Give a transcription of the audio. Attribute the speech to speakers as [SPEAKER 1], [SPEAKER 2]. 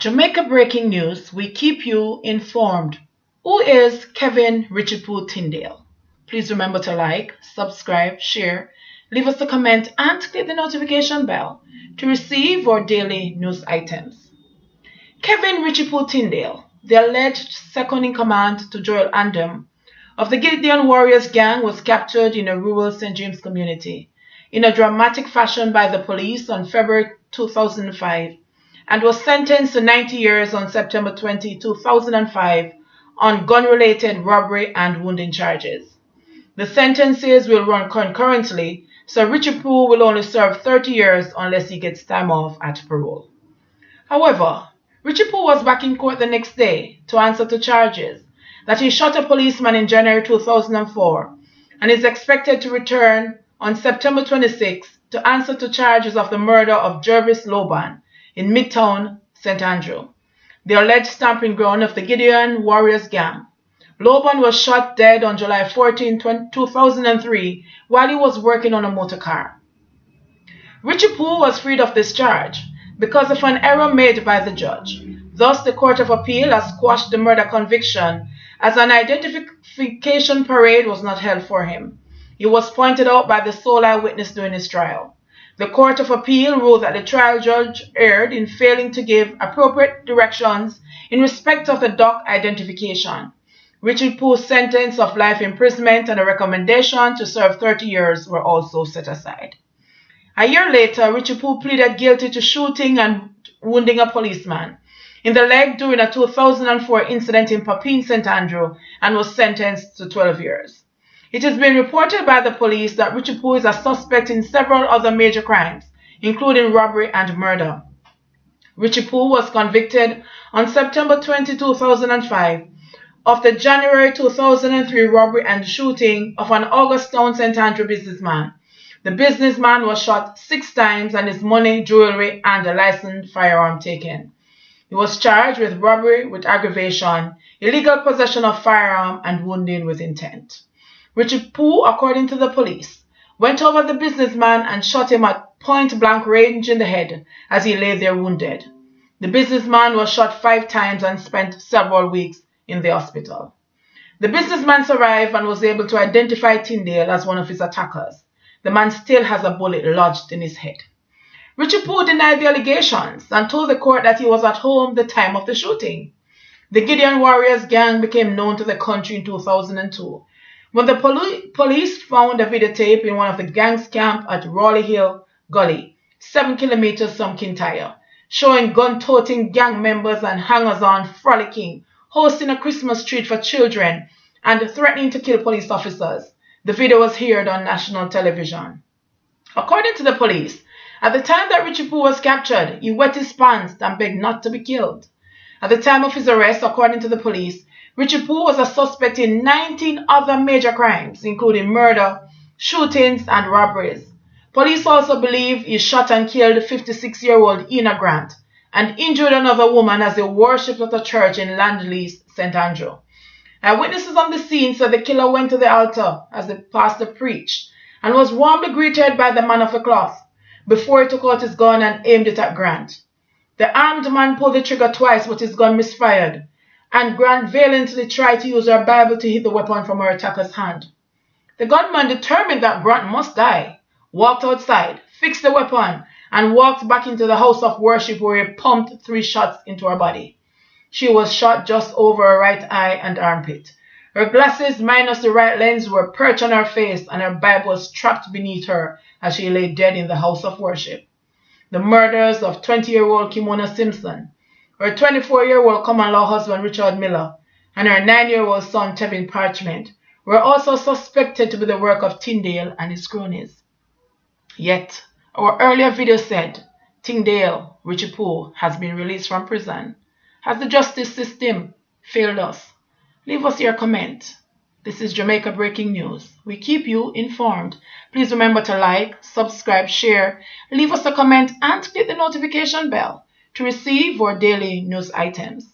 [SPEAKER 1] Jamaica breaking news, we keep you informed. Who is Kevin Richie Poo Tyndale? Please remember to like, subscribe, share, leave us a comment and click the notification bell to receive our daily news items. Kevin Richie Poo Tyndale, the alleged second in command to Joel Andem of the Gideon Warriors gang, was captured in a rural St. James community in a dramatic fashion by the police on February 2005 and was sentenced to 90 years on September 20, 2005 on gun-related robbery and wounding charges. The sentences will run concurrently, so Richie Poo will only serve 30 years unless he gets time off at parole. However, Richie Poo was back in court the next day to answer to charges that he shot a policeman in January 2004 and is expected to return on September 26 to answer to charges of the murder of Jervis Lobban in Midtown, St. Andrew, the alleged stomping ground of the Gideon Warriors gang. Lobban was shot dead on July 14, 2003 while he was working on a motor car. Richie Poo was freed of this charge because of an error made by the judge. Thus, the Court of Appeal has quashed the murder conviction as an identification parade was not held for him. It was pointed out by the sole eyewitness during his trial. The Court of Appeal ruled that the trial judge erred in failing to give appropriate directions in respect of the doc identification. Richie Poo's sentence of life imprisonment and a recommendation to serve 30 years were also set aside. A year later, Richie Poo pleaded guilty to shooting and wounding a policeman in the leg during a 2004 incident in Papine, St. Andrew, and was sentenced to 12 years. It has been reported by the police that Richie Poo is a suspect in several other major crimes, including robbery and murder. Richie Poo was convicted on September 20, 2005 of the January 2003 robbery and shooting of an Augustown, St. Andrew businessman. The businessman was shot 6 times and his money, jewelry, and a licensed firearm taken. He was charged with robbery with aggravation, illegal possession of firearm, and wounding with intent. Richie Poo, according to the police, went over the businessman and shot him at point-blank range in the head as he lay there wounded. The businessman was shot 5 times and spent several weeks in the hospital. The businessman survived and was able to identify Tyndale as one of his attackers. The man still has a bullet lodged in his head. Richie Poo denied the allegations and told the court that he was at home the time of the shooting. The Gideon Warriors gang became known to the country in 2002 when the police found a videotape in one of the gang's camp at Raleigh Hill Gully, 7 kilometers from Kintyre, showing gun-toting gang members and hangers-on frolicking, hosting a Christmas treat for children, and threatening to kill police officers. The video was aired on national television. According to the police, at the time that Richie Poo was captured, he wet his pants and begged not to be killed. At the time of his arrest, according to the police, Richie Poo was a suspect in 19 other major crimes, including murder, shootings, and robberies. Police also believe he shot and killed 56-year-old Ina Grant and injured another woman as they worshipped at a church in Landlease, St. Andrew. Witnesses on the scene said the killer went to the altar as the pastor preached and was warmly greeted by the man of the cloth before he took out his gun and aimed it at Grant. The armed man pulled the trigger twice, but his gun misfired, and Grant valiantly tried to use her Bible to hit the weapon from her attacker's hand. The gunman, determined that Grant must die, walked outside, fixed the weapon, and walked back into the house of worship where he pumped 3 shots into her body. She was shot just over her right eye and armpit. Her glasses minus the right lens were perched on her face, and her Bible was trapped beneath her as she lay dead in the house of worship. The murders of 20-year-old Kimona Simpson, her 24-year-old common-law husband Richard Miller, and her 9-year-old son Tevin Parchment were also suspected to be the work of Tyndale and his cronies. Yet, our earlier video said Tyndale, Richie Poo, has been released from prison. Has the justice system failed us? Leave us your comment. This is Jamaica Breaking News. We keep you informed. Please remember to like, subscribe, share, leave us a comment, and click the notification bell to receive our daily news items.